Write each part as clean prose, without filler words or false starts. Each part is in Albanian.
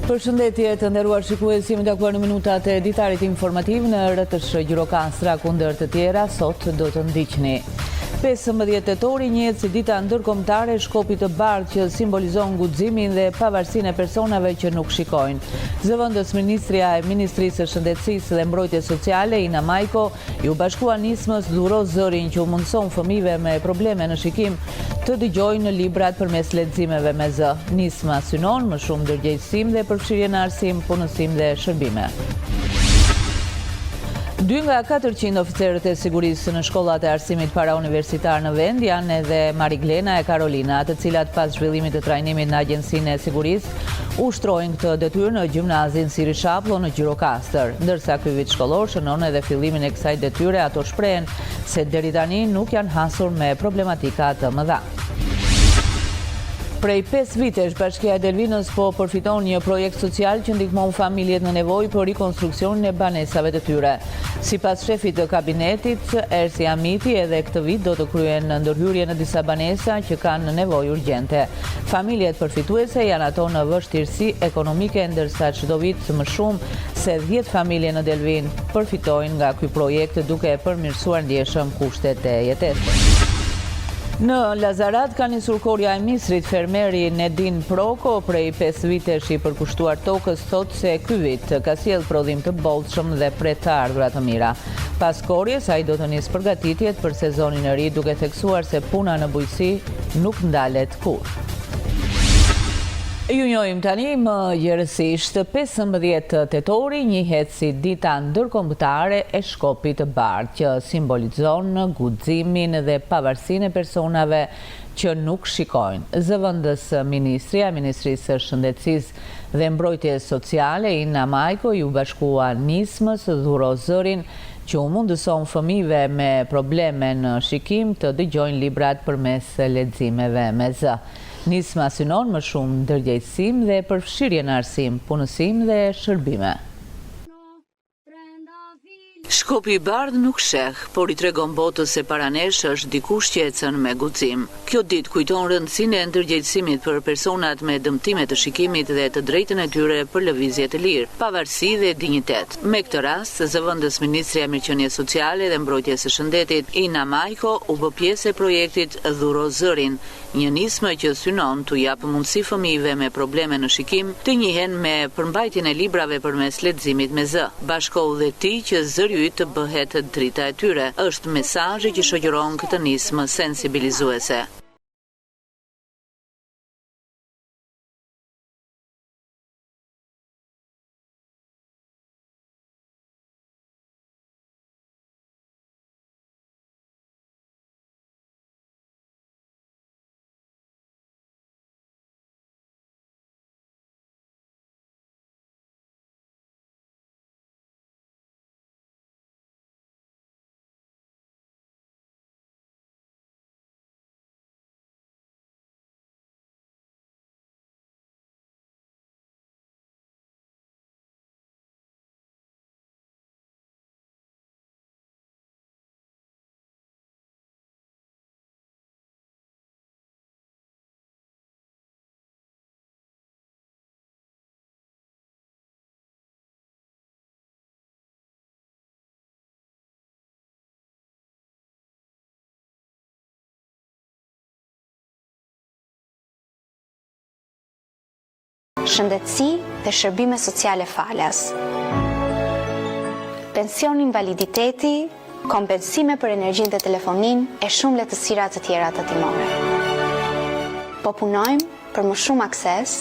Përshëndetje të nderuar shikues, jemi takuar në minutat e ditarit informativ në RTS Gjirokastra kundër të tjera, sot do të ndiqni. 15 tetori njihet si dita ndërkombëtare e Shkopit të bardhë që simbolizon guximin dhe pavarësinë e personave që nuk shikojnë. Zëvendës Ministria e Ministrisë së Shëndetësisë dhe Mbrojtjes Sociale, Ina Majko, ju bashkua nismës Dhuro Zërin që u mundson fëmijëve me probleme në shikim të dëgjojnë librat përmes leximeve me zë. Nisma synon më shumë ndërgjegjësim dhe përfshirje në arsim, punësim dhe shërbime. 2 nga 400 oficerët e sigurisë në shkollat e arsimit parauniversitar në vend janë edhe Mariglena e Karolina, të cilat pas zhvillimit të trajnimit në Agjencinë e Sigurisë ushtrojnë këtë detyrë në gjimnazin Siri Shaplo në Gjirokastër. Ndërsa ky vit shkollor shënon edhe fillimin e kësaj detyre, ato shprehen se deri tani nuk janë hasur me problematika të mëdha. Prej 5 vitesh, Bashkia e Delvinës po përfiton një projekt social që ndihmon familjet në nevojë për rikonstruksionin e banesave të tyre. Sipas shefit të kabinetit, Ersi Amiti, edhe këtë vit do të kryen ndërhyrje në disa banesa që kanë nevojë urgjente. Familjet përfituese janë ato në vështirësi ekonomike, ndërsa çdo vit më shumë se 10 familje në Delvin përfitojnë nga ky projekt duke përmirësuar ndjeshëm kushtet e jetesës. Në Lazarat ka nisur korja e misrit. Fermeri Nedin Proko, prej 5 vitesh i përkushtuar tokës, thot se ky vit ka sjell prodhim të bollshëm dhe pret të ardhura të mira. Pas korjes, ai do të nisë përgatitjet për sezonin e ri, duke theksuar se puna në bujqësi nuk ndalet kurrë. Ju njohim tani më gjërësisht. 15 tetori njihet si dita ndërkombëtare e Shkopit të bardhë, që simbolizon guximin dhe pavarësinë e personave që nuk shikojnë. Zëvendës Ministria e Ministrisë së Shëndetësisë dhe Mbrojtjes Sociale, Ina Majko, ju bashkua nismës Dhuro Zërin që u mundëson fëmijëve me probleme në shikim të dëgjojnë librat përmes leximeve me zë. Nisma synon më shumë ndërgjegjësim dhe përfshirje në arsim, punësim dhe shërbime. Shkopi i bardhë nuk sheh, por i tregon botës se para nesh është dikush që ecën me guxim. Kjo ditë kujton rëndësinë e ndërgjegjësimit për personat me dëmtime të shikimit dhe të drejtën e tyre për lëvizje të lirë, pavarësi dhe dinjitet. Me këtë rast, zëvendës Ministria e Mirëqenies Sociale dhe Mbrojtjes së Shëndetit, Ina Majko, u bë pjesë e projektit Dhuro Zërin, një nismë që synon t'u japë mundësi fëmijëve me probleme në shikim të njihen me përmbajtjen e librave përmes leximit me zë. Bashkohu dhe ti që zëri yt të bëhet drita e tyre, është mesazhi që shoqëron këtë nismë sensibilizuese. Shëndetësi dhe shërbime sociale falas. Pension invaliditeti, kompensime për energjinë dhe telefonin e shumë lehtësira të tjera të timore. Po punojmë për më shumë akses,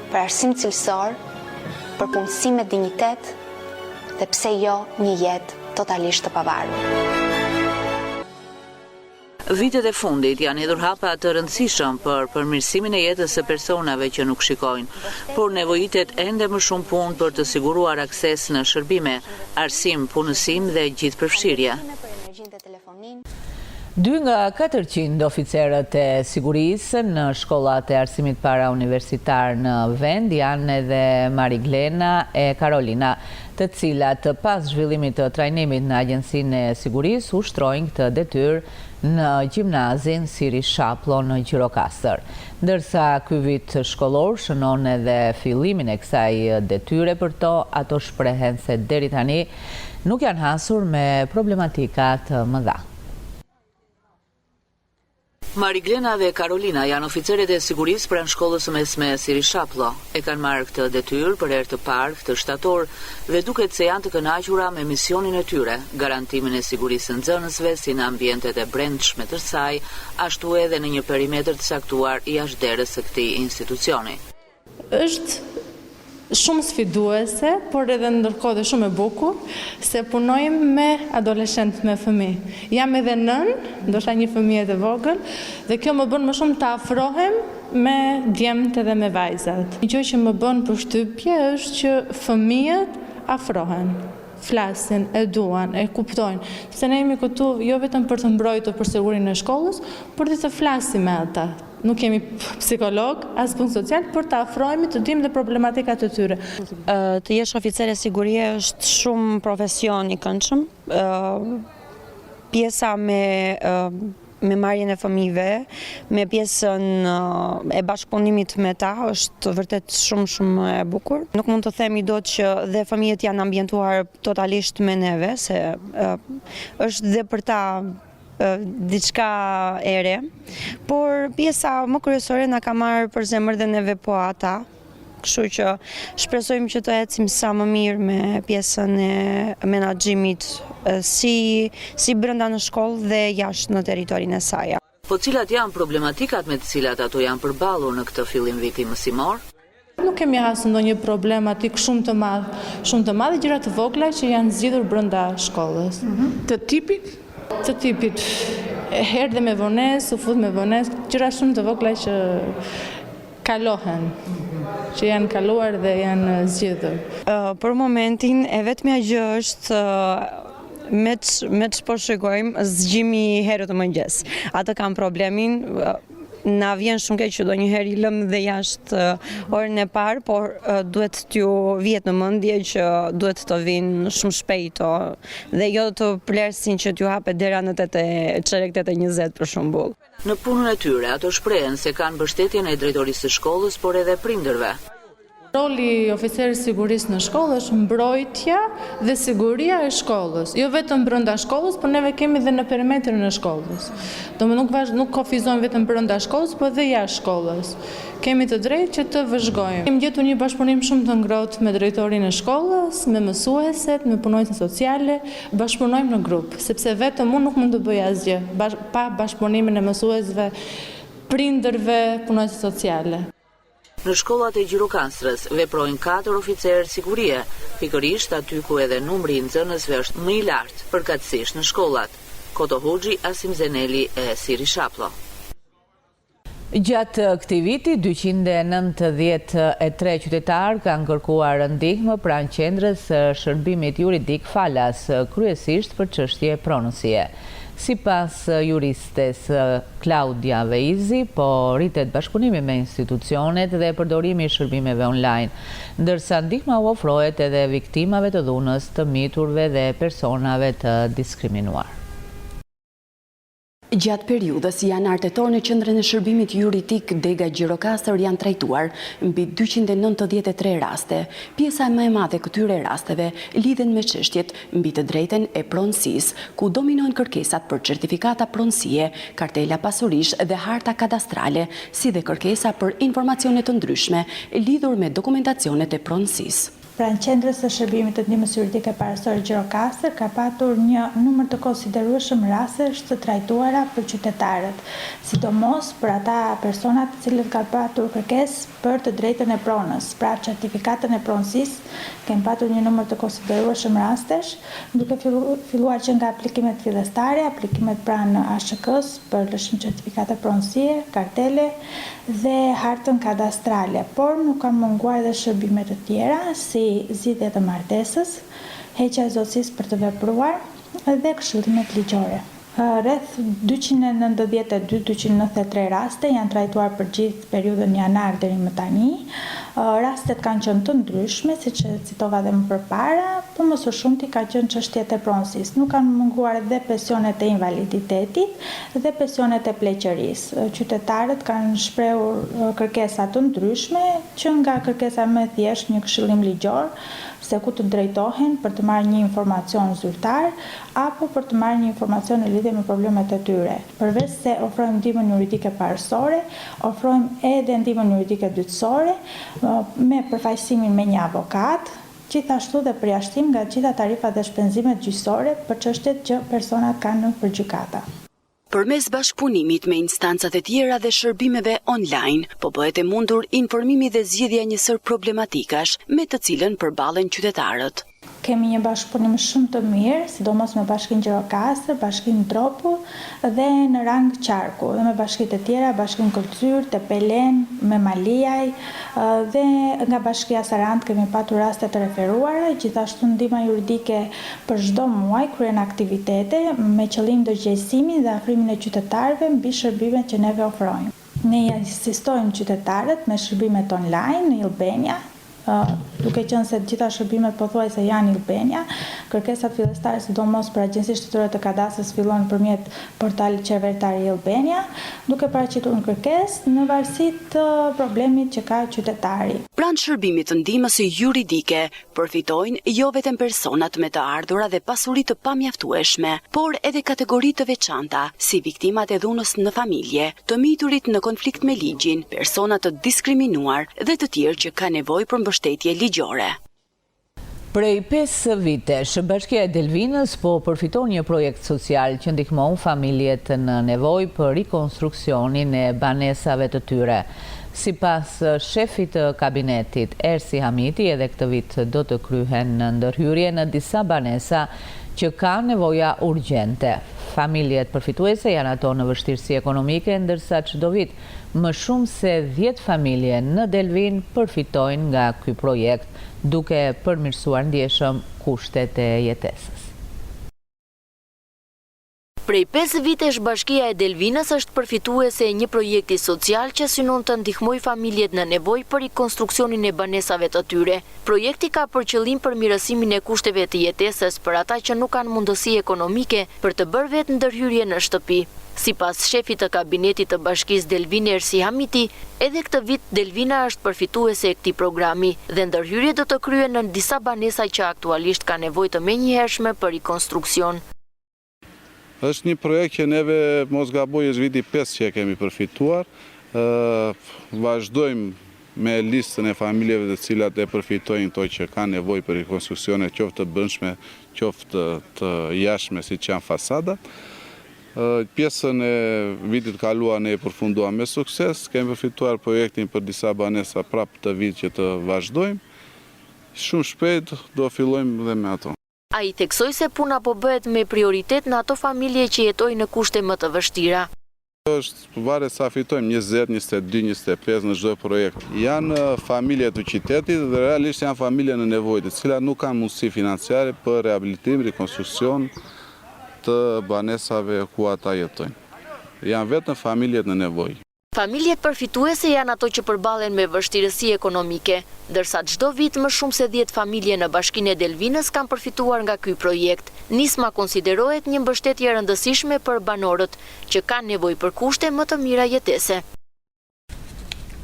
për arsim cilësor, për punësim me dinjitet dhe pse jo një jetë totalisht të pavarur. Vitet e fundit janë hedhur hapa të rëndësishëm për përmirësimin e jetës së personave që nuk shikojnë, por nevojitet ende më shumë punë për të siguruar akses në shërbime, arsim, punësim dhe gjithëpërfshirje. 2 nga 400 oficerët e sigurisë në shkollat e arsimit parauniversitar në vend janë edhe Mariglena e Karolina, të cilat pas zhvillimit të trajnimit në Agjencinë e Sigurisë ushtrojnë këtë detyrë në gjimnazin Siri Shaplo në Gjirokastër. Ndërsa ky vit shkollor shënon edhe fillimin e kësaj detyre për to, ato shprehen se deri tani nuk janë hasur me problematika të mëdha. Mariglena dhe Karolina janë oficeret e sigurisë pranë shkollës së mesme Siri Shaplo. E kanë marrë këtë detyrë për herë të parë këtë shtator dhe duket se janë të kënaqura me misionin e tyre, garantimin e sigurisë së nxënësve si në ambientet e brendshme të saj, ashtu edhe në një perimetër të caktuar jashtë derës së këtij institucioni. Është shumë sfiduese, por edhe ndërkohë dhe shumë e bukur, se punojmë me adoleshentë, me fëmijë. Jam edhe nën, ndoshta një fëmijë e vogël, dhe kjo më bën më shumë të afrohem me djemtë edhe me vajzat. Një gjë që më bën përshtypje është që fëmijët afrohen, flasin, e duan, e kuptojnë. Se ne jemi këtu jo vetëm për të mbrojtur për sigurinë e shkollës, por të flasim me ata. Nuk kemi psikolog, as punë social, por të afrohemi të dimë dhe problematikat e tyre. Të jesh oficer e sigurie është shumë profesion i këndshëm. Pjesa me marrjen e fëmijëve, me pjesën e bashkëpunimit me ta është vërtet shumë e bukur. Nuk mund të themi dot që dhe fëmijët janë ambientuar totalisht me neve, se është dhe për ta diçka e re, por pjesa më kryesore na ka marrë për zemër dhe neve po ata. Kështu që shpresojmë që të ecim sa më mirë me pjesën e menaxhimit si brenda në shkollë dhe jashtë në territorin e saj. Po cilat janë problematikat me të cilat ato janë përballur në këtë fillim viti mësimor? Nuk kemi hasur ndonjë problematik shumë të madh, gjëra të vogla që janë zgjidhur brenda shkollës. Të tipit? Të tipit, herë dhe me vonesë, u fut me vonesë, gjëra shumë të vogla që kalohen, që janë kaluar dhe janë zgjidhur. Për momentin, e vetmja gjë është me ç'po shikojmë zgjimi herët të mëngjes. Atë kam problemin. Na vjen shumë keq që ndonjëherë i lëm dhe jashtë orën e parë, por duhet t'ju vihet në mendje që duhet të vinë shumë shpejt dhe jo të plersin që t'ju hapet dera në 8:20 për shembull. Në punën e tyre, ato shprehen se kanë mbështetjen e drejtorisë së shkollës, por edhe prindërve. Roli oficerit sigurisë në shkollë është mbrojtja dhe siguria e shkollës. Jo vetëm brenda shkollës, por neve kemi dhe në perimetrin e shkollës. Nuk kufizojmë vetëm brenda shkollës, por edhe jashtë shkollës. Kemi të drejtë që të vëzhgojmë. Kemi gjetur një bashkëpunim shumë të ngrohtë me drejtorin e shkollës, me mësueset, me punojësit sociale, bashkëpunojmë në grup, sepse vetëm unë nuk mund të bëj asgjë pa bashkëpunimin e mësuesve, prindërve, punojësit sociale. Në shkollat e Gjirokastrës veprojnë 4 oficerë sigurie, pikërisht aty ku edhe numri i nxënësve është më i lartë, përkatësisht në shkollat. Koto Hoxhi, Asim Zeneli e Siri Shaplo. Gjatë këtij viti, 293 qytetarë kanë kërkuar ndihmë pranë qendrës së shërbimit juridik falas, kryesisht për çështje pronësie. Sipas juristes Claudia Veizi, po rritet bashkëpunimi me institucionet dhe përdorimi i shërbimeve online, ndërsa ndihma u ofrohet edhe viktimave të dhunës, të miturve dhe personave të diskriminuar. Gjatë periudhës janar-tetor në qendrën e shërbimit juridik Dega Gjirokastër janë trajtuar mbi 293 raste. Pjesa më e madhe këtyre rasteve lidhen me çështjet mbi të drejten e pronësisë, ku dominojnë kërkesat për certifikata pronësie, kartela pasurish dhe harta kadastrale, si dhe kërkesa për informacione të ndryshme lidhur me dokumentacionet e pronësisë. Pranë qendrës së shërbimit të ndihmës juridike parasore Gjirokastër ka patur një numër të konsiderueshëm rastesh të trajtuara për qytetarët, sidomos për ata personat të cilët kanë patur kërkesë për të drejtën e pronës, pra certifikatën e pronësisë, kemi patur një numër të konsiderueshëm rastesh, duke filluar që nga aplikimet fillestare, aplikimet pranë ASHK-s për lëshim certifikate pronësie, kartele dhe hartën kadastrale, por nuk kanë munguar edhe shërbime të tjera, si zgjidhja e martesës, heqja e zotësisë për të vepruar dhe këshillimet ligjore. Rreth 292-293 raste janë trajtuar për gjithë periudhën janar deri më tani. Rastet kanë qenë të ndryshme, siç e citova edhe më përpara, por më së shumti ka qenë çështjet e pronësisë. Nuk kanë munguar edhe pensionet e invaliditetit dhe pensionet e pleqërisë. Qytetarët kanë shprehur kërkesa të ndryshme, që nga kërkesa më e thjeshtë një këshillim ligjor, se ku të drejtohen për të marrë një informacion zyrtar apo për të marrë një informacion në lidhje me problemet e tyre. Përveç se ofrojmë ndihmën juridike parësore, ofrojmë edhe ndihmën juridike dytësore me përfaqësimin me një avokat, gjithashtu dhe përjashtim nga gjitha tarifat dhe shpenzimet gjyqësore për çështjet që personat kanë në përgjykata. Përmes bashkëpunimit me instancat e tjera dhe shërbimeve online, po bëhet e mundur informimi dhe zgjidhja një sër problematikash me të cilën përballen qytetarët. Kemi një bashkëpunim shumë të mirë, sidomos me Bashkinë Gjirokastër, Bashkinë Dropu dhe në rang qarku, dhe me bashkitë e tjera, Bashkinë Kërcyr, Tepelen, me Maliaj dhe nga Bashkia Sarand kemi patur raste të referuara, gjithashtu ndihma juridike për çdo muaj kryen aktivitete me qëllim dërgjegjësimin dhe afrimin e qytetarëve mbi shërbimet që neve ofrojmë. Ne asistojmë qytetarët me shërbimet online në Albania, duke qenë se gjitha shërbimet pothuajse janë Albania, kërkesat fillestare sidomos për Agjencinë Shtetërore të Kadastrës fillojnë përmjet portalit qeveritari i Albania, duke paraqitur në kërkesë në varësi të problemit që ka qytetari. Pranë shërbimit të ndihmës juridike, përfitojnë jo vetëm personat me të ardhura dhe pasuri të pamjaftueshme, por edhe kategori të veçanta, si viktimat e dhunës në familje, të miturit në konflikt me ligjin, persona të diskriminuar dhe të tjerë që ka nevojë për mbështetje ligjore. Prej 5 vitesh, Bashkia e Delvinës po përfiton një projekt social që ndihmon familjet në nevojë për rikonstruksionin e banesave të tyre. Sipas shefit të kabinetit Ersi Hamiti, edhe këtë vit do të kryhen në ndërhyrje në disa banesa që kanë nevoja urgjente. Familjet përfituese janë ato në vështirësi ekonomike, ndërsa çdo vit më shumë se 10 familje në Delvin përfitojnë nga ky projekt, duke përmirësuar ndjeshëm kushtet e jetesës. Prej 5 vitesh Bashkia e Delvinës është përfituese e një projekti social që synon të ndihmojë familjet në nevojë për rikonstruksionin e banesave të tyre. Projekti ka për qëllim përmirësimin e kushteve të jetesës për ata që nuk kanë mundësi ekonomike për të bërë vetë ndërhyrje në shtëpi. Sipas shefit të kabinetit të Bashkisë Delvin Ersi Hamiti, edhe këtë vit Delvina është përfituese e këtij programi dhe ndërhyrje do të kryhen në disa banesa që aktualisht ka nevojë të menjëhershme për rikonstruksion. Është një projekt që neve mos gaboj është viti 5 që e kemi përfituar. Vazhdojmë me listën e familjeve të cilat e përfitojnë to që kanë nevojë për rekonstruksione, qoftë të brendshme, qoftë të jashtme, siç janë fasadat. Pjesën e vitit kaluar ne e përfunduam me sukses, kemi përfituar projektin për disa banesa prapë të vit që të vazhdojmë. Shumë shpejt do fillojmë dhe me ato. A i theksoi se puna po bëhet me prioritet në ato familje që jetojnë në kushte më të vështira. Është varet sa fitojmë 20, 22, 25 në çdo projekt. Janë familje të qytetit dhe realisht janë familje në nevojë, të cilat nuk kanë mundësi financiare për rehabilitim, rekonstruksion të banesave ku ata jetojnë. Janë vetëm familjet në nevojë. Familjet përfituese janë ato që përballen me vështirësi ekonomike, ndërsa çdo vit më shumë se 10 familje në Bashkinë e Delvinës kanë përfituar nga ky projekt. Nisma konsiderohet një mbështetje e rëndësishme për banorët që kanë nevojë për kushte më të mira jetese.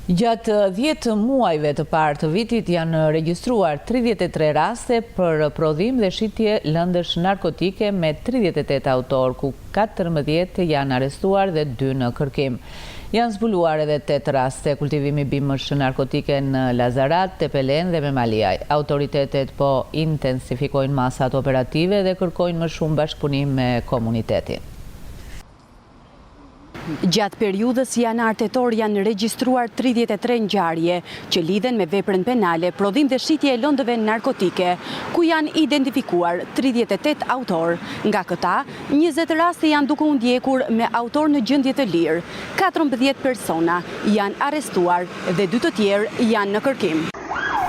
Gjatë 10 muajve të parë të vitit janë regjistruar 33 raste për prodhim dhe shitje lëndësh narkotike me 38 autor, ku 14 janë arrestuar dhe 2 në kërkim. Janë zbuluar edhe 8 raste kultivimi bimësh narkotike në Lazarat, Tepelen dhe me Maliaj. Autoritetet po intensifikojnë masat operative dhe kërkojnë më shumë bashkëpunim me komunitetin. Gjatë periudhës janar-tetor janë regjistruar 33 ngjarje që lidhen me veprën penale, prodhim dhe shitje e lëndëve narkotike, ku janë identifikuar 38 autor. Nga këta, 20 raste janë duke u ndjekur me autor në gjendje të lirë. 14 persona janë arrestuar dhe 2 të tjerë janë në kërkim.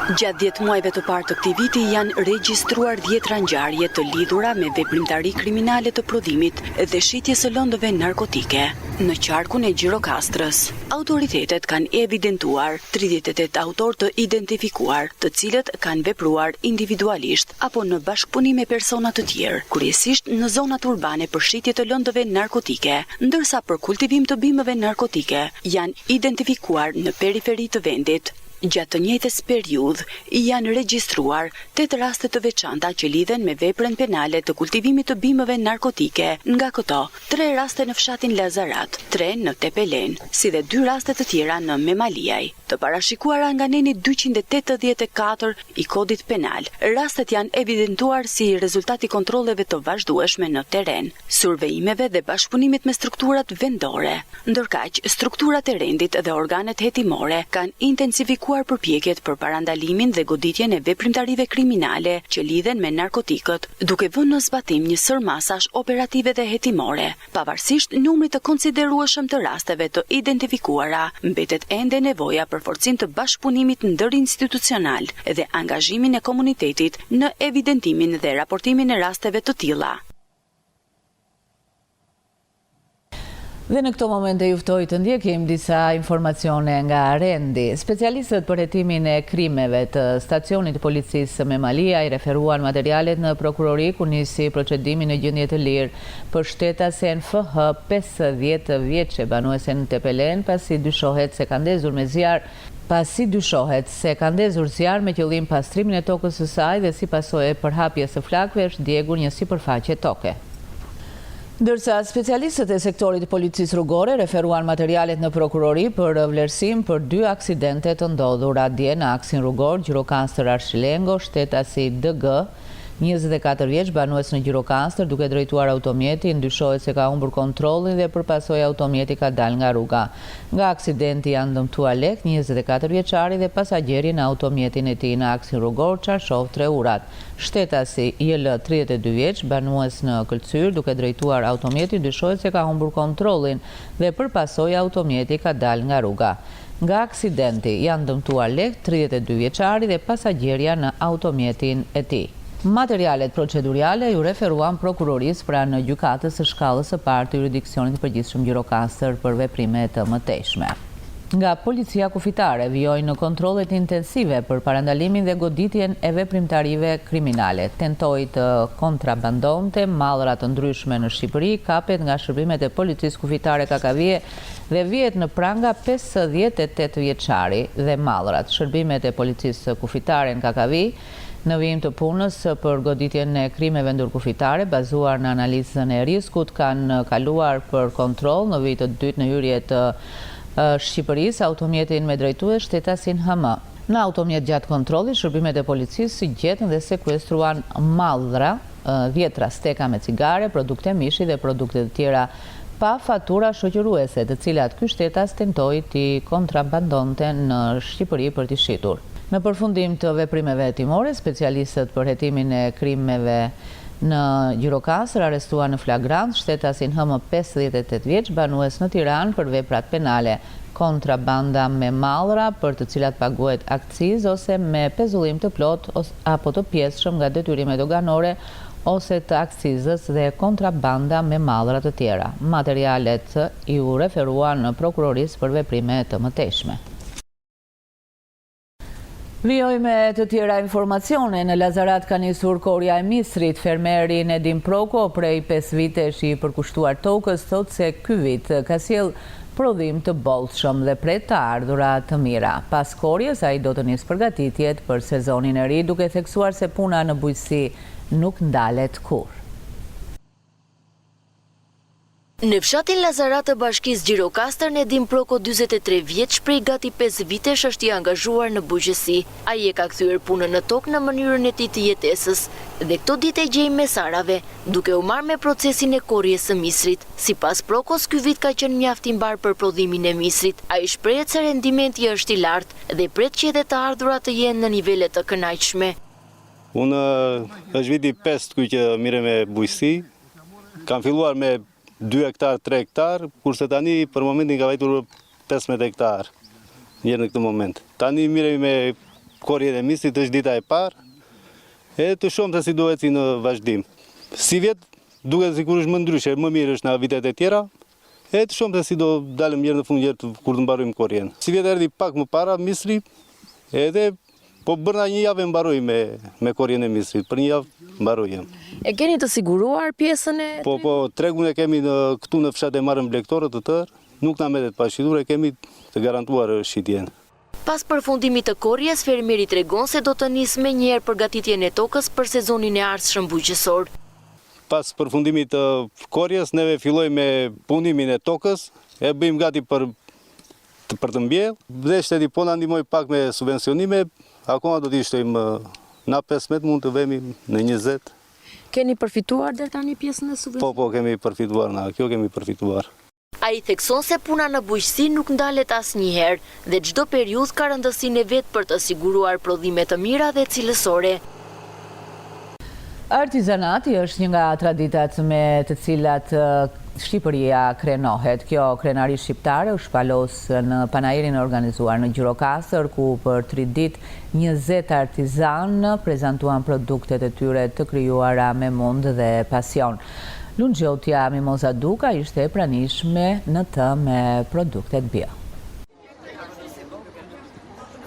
Gjatë 10 muajve të parë të këtij viti janë regjistruar 10 ngjarje të lidhura me veprimtari kriminale të prodhimit dhe shitje së lëndëve narkotike në qarkun e Gjirokastrës. Autoritetet kanë evidentuar 38 autor të identifikuar, të cilët kanë vepruar individualisht apo në bashkëpunim me persona të tjerë, kryesisht në zonat urbane për shitje të lëndëve narkotike, ndërsa për kultivim të bimëve narkotike janë identifikuar në periferi të vendit. Gjatë të njëjtës periudhë janë regjistruar 8 raste të veçanta që lidhen me veprën penale të kultivimit të bimëve narkotike, nga këto 3 raste në fshatin Lazarat, 3 në Tepelen, si dhe 2 raste të tjera në Memaliaj. Të parashikuara nga neni 284 i kodit penal. Rastet janë evidentuar si rezultati kontrolleve të vazhdueshme në teren, survejimeve dhe bashkëpunimit me strukturat vendore. Ndërkaq, strukturat e rendit dhe organet hetimore kanë intensifikuar përpjekjet për parandalimin dhe goditjen e veprimtarive kriminale që lidhen me narkotikët, duke vënë në zbatim një sër masash operative dhe hetimore. Pavarësisht numrit të konsiderueshëm të rasteve të identifikuara, mbetet ende nevoja për forcim të bashkëpunimit ndërinstitucional dhe angazhimin e komunitetit në evidentimin dhe raportimin e rasteve të tilla. Dhe në këto momente juftoj të ndjekim disa informacione nga Rendi. Specialistët për hetimin e krimeve të stacionit policisë Memalia i referuan materialet në prokurori ku nisi procedimi në gjendje të lirë për shtetasen FH 50 vjeçe banuese në Tepelen pasi dyshohet se ka ndezur zjarr me qëllim pastrimin e tokës së saj dhe si pasojë e përhapjes së flakëve është djegur një sipërfaqe toke. Ndërsa specialistët e sektorit policisë rrugore referuan materialet në prokurori për vlerësim për 2 aksidente të ndodhura dje në aksin rrugor Gjirokastër Arshilengo, shtetasi DG 24 vjeç banues në Gjirokastër duke drejtuar automjeti, ndyshohet se ka humbur kontrollin dhe përpasoj automjeti ka dalë nga rruga. Nga aksidenti janë dëmtuar lek 24 vjeçari dhe pasagjeri në automjetin e tij në aksin rrugor Çarshov 3 Urat. Shtetasi IL 32 vjeç banues në Këlcyr duke drejtuar automjeti, ndyshohet se ka humbur kontrollin dhe përpasoj automjeti ka dalë nga rruga. Nga aksidenti janë dëmtuar lek 32 vjeçari dhe pasagjerja në automjetin e tij. Materialet procedurale ju referuan prokurorisë pranë gjykatës së shkallës së parë të jurisdiksionit të përgjithshëm Gjirokastër për veprime të mëtejshme. Nga policia kufitare vijojnë në kontrollet intensive për parandalimin dhe goditjen e veprimtarive kriminale. Tentoi të kontrabandonte mallra të ndryshme në Shqipëri, kapet nga shërbimet e policisë kufitare Kakavije dhe vihet në pranga 58 vjeçari dhe mallrat. Shërbimet e policisë kufitare në Kakavi në vijim të punës për goditjen e krimeve ndërkufitare bazuar në analizën e riskut kanë kaluar për kontroll në vit të dytë në hyrje të Shqipërisë automjetin me drejtues shtetasin HM. Në automjet gjatë kontrollit, shërbimet e policisë gjetën dhe sekuestruan mallra, 10 steka me cigare, produkte mishi dhe produkte të tjera pa fatura shoqëruese, të cilat ky shtetas tentoi t'i kontrabandonte në Shqipëri për t'i shitur. Në përfundim të veprimeve hetimore, specialistët për hetimin e krimeve në Gjirokastër arrestuan në flagrant shtetasin HM 58 vjeç banues në Tiranë për veprat penale, kontrabanda me mallra për të cilat paguhet akcizë ose me pezullim të plot apo të pjesëshëm nga detyrimet doganore ose të akcizës dhe kontrabanda me mallra të tjera. Materialet ju referuan në prokurorisë për veprime të mëtejshme. Vijoj me të tjera informacione. Në Lazarat ka nisur korja e misrit. Fermeri Nedim Proko, prej 5 vitesh i përkushtuar tokës, thot se ky vit ka sjell prodhim të bollshëm dhe pret të ardhura të mira. Pas korjes, ai do të nisë përgatitjet për sezonin e ri, duke theksuar se puna në bujqësi nuk ndalet kurrë. Në fshatin Lazarat të bashkisë Gjirokastër, Nedim Proko, 43 vjeç, prej gati 5 vitesh është i angazhuar në bujqësi. Ai e ka kthyer punën në tokë në mënyrën e tij të jetesës dhe këto ditë e gjej mesarave, duke u marrë me procesin e korjes së misrit. Sipas Prokos, ky vit ka qenë mjaft i mbar për prodhimin e misrit. Ai shprehet se rendimenti është i lartë dhe pret që edhe të ardhurat të jenë në nivele të kënaqshme. Unë është viti 5 ku që mirë me bujqësi. Kam filluar me 2 hektar, 3 hektar, kurse tani për momentin ka vajtur 15 hektar. Në këtë moment. Tani miremi me korjen e misrit, është dita e parë, e të shohim se si do eci në vazhdim. Si vjet, duket sigurisht më ndryshe, më mirë është në vitet e tjera, e të shohim se si do dalëm njërë në fund kur të mbarojmë korjen. Si vjet erdhi pak më para misri, edhe po bërna një javë mbaroj me korjen e misrit, për një javë mbarojëm. E keni të siguruar pjesën e? Po, tregun e kemi këtu në fshat e marrën blektorët të tërë, nuk na mbetet pa shitur, e kemi të garantuar shitjen. Pas përfundimit të korjes, fermieri tregon se do të nisë me njëherë përgatitjen e tokës për sezonin e ardhshëm bujqësor. Pas përfundimit të korjes, neve fillojmë me punimin e tokës, e bëjmë gati për të mbjellë, dhe shteti po na ndihmoj pak me subvencionime, akoma do t'i shtojmë na 15 mund të vemi në 20. Keni përfituar deri tani pjesën e subvencionimit? Po, kemi përfituar na, kjo kemi përfituar. Ai thekson se puna në bujqësi nuk ndalet asnjëherë dhe çdo periudhë ka rëndësinë e vet për të siguruar prodhime të mira dhe cilësore. Artizanati është një nga traditat me të cilat Shqipëria krenohet. Kjo krenari shqiptare u shpalos në panairin e organizuar në Gjirokastër, ku për 3 ditë 20 artizan prezantuan produktet e tyre të krijuara me mund dhe pasion. Lungjotja Mimoza Duka ishte e pranishme në të me produktet bio.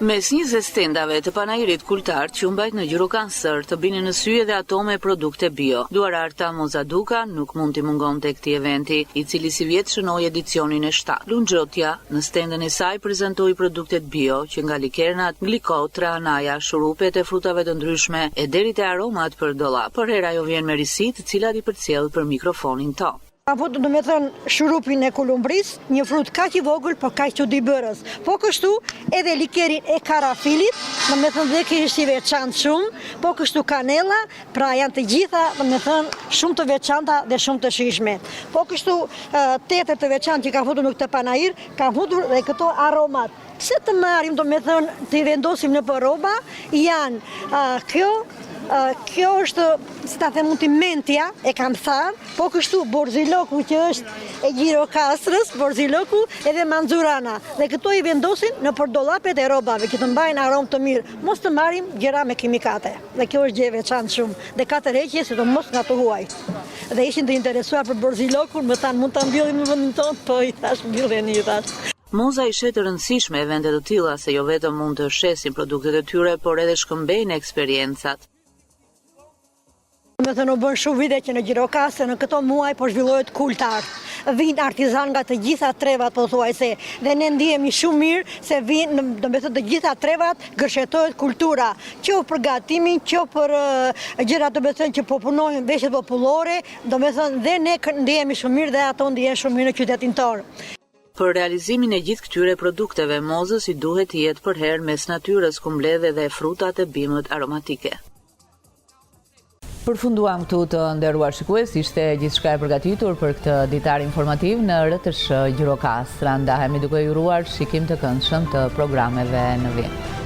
Mes 20 stendave të panairit kultar që mbajt në Gjirokastër të bini në sy edhe ato me produkte bio. Duararta Moza Duka nuk mund t'i mungon të këti eventi, i cili si vjetë shënoj edicionin e 7. Lungjotja në stendën e saj prezentoi produktet bio, që nga likernat, glikot, tranaja, shurupet e frutave të ndryshme e deri te aromat për dollap. Por hera jo vjen me risit, të cilat i përcjell për mikrofonin ton. Apo do me thënë shurupin e kolumbris, një frut kaq i vogël, por kaq të dibërës. Po kështu edhe likerin e karafilit, do me thënë dhe kishtë i veçantë shumë, po kështu kanela, pra janë të gjitha, do me thënë shumë të veçanta dhe shumë të shishme. Po kështu tetër të veçantë që ka futur në këtë panair, ka futur dhe këto aromat. Se të marrim, do me thënë, të i vendosim në përroba, janë kjo është, si ta them, mentja, e kam thënë, po kështu borziloku që është e Gjirokastrës, borziloku edhe manzurana. Dhe këto i vendosin në përdollapet e robave, që të mbajnë aromë të mirë. Mos të marrim gjëra me kimikate. Dhe kjo është gjë e veçantë shumë. Dhe 4 heqje, si të mos nga të huaj. Dhe ishin të interesuar për borzilokun, më thanë mund të mbyllim në vendin tonë, po i thash mbylleni i thash. Moza i shetë rëndësishme evente të tilla se jo vetëm mund të shesin produktet e tyre, por edhe shkëmbejnë eksperiencat. Me thënë u bën shumë vite që në Gjirokastër në këto muaj po zhvillohet kultar. Vinë artizan nga të gjitha trevat, po thuajse, dhe ne ndihemi shumë mirë se vinë, do me thënë të gjitha trevat gërshetohet kultura, që për gatimin, që për gjëra do me thënë që po punojnë veshjet popullore, do me thënë dhe ne ndihemi shumë mirë dhe ato ndihen shumë mirë në qytetin tonë. Për realizimin e gjithë këtyre produkteve, Mozës i duhet të jetë për herë mes natyrës ku mbledh edhe frutat e bimët aromatike. Përfunduam këtu të nderuar shikues, ishte gjithçka e përgatitur për këtë ditar informativ në RTS Gjirokastra. Ndahemi duke ju uruar shikim të këndshëm të programeve në vijim.